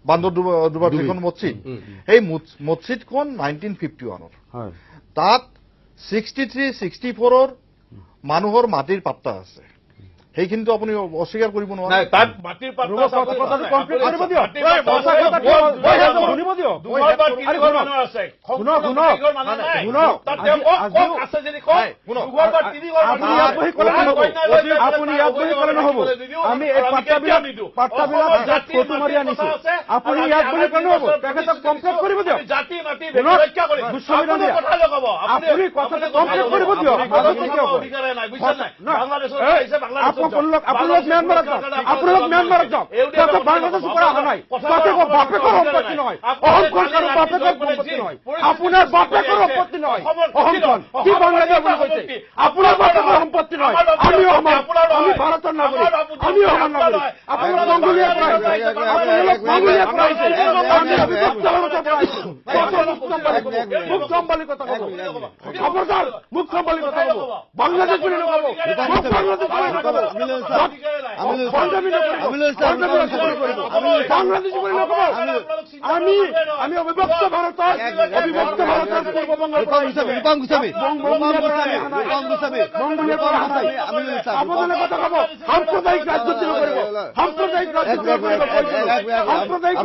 বান্দৰ দুবাৰ যিখন মছজিদ সেই মছজিদখন 1951 তাত 63, 64 মানুহৰ মাটিৰ পাট্টা আছে। সেইখিনিতো আপুনি অস্বীকাৰ কৰিব নোৱাৰে। তাত মাটিৰ পাট্টা আমি এই পাট্টাবিলাক ফটো মাৰি আনিছো। আপুনি ইয়াত বুলি কেনে হ'ব? তেখেতক কমপ্লেইন কৰিব দিয়ক। জাতি মাটি ৰক্ষা কৰে আপুনি কথাটো কমপ্লেইন কৰিব দিয়ক। অধিকাৰে নাই, বুজিছে নাই? বাংলাদেশত আহিছে, বাংলাদেশত আপোনালোক ম্যানমাৰত যাওক, আপোনালোক ম্যানমাৰত যাওক। তাতে বাংলাদেশৰ পৰা অহা নাই। তাতে বাপেকৰ সম্পত্তি নহয়, অহংকাৰ আৰু বাপেকৰ সম্পত্তি নহয়, আপোনাৰ বাপেকৰ সম্পত্তি নহয়। অহংকাৰ কি বাংলাদেশ বুলি কৈছে? আপোনাৰ বাপেকৰ সম্পত্তি নহয়। আমিও আমাৰ, আমি ভাৰতৰ নাগৰিক, আমিও আমাৰ নাগৰিক। আপোনালোক মংগোলিয়াৰ পৰা আহিছে, আপোনালোক মংগোলিয়াৰ পৰা আহিছে, আমি বিভক্তভাৰতৰ পৰা আহিছো। মুখ চম্ভালি কথা কব, খবৰদাৰ মুখ চম্ভালি কথা কব। বাংলাদেশ বুলি নকব, বাংলাদেশ বুলি নকব। আমি অবিভক্ত ভাৰতৰ পূৰ্ববংগৰ পৰা সাম্প্ৰদায়িক কথা কব, সাম্প্ৰদায়িক ৰাজনীতি নকৰিব, সাম্প্ৰদায়িক ৰাজনীতি নকৰিব, সাম্প্ৰদায়িক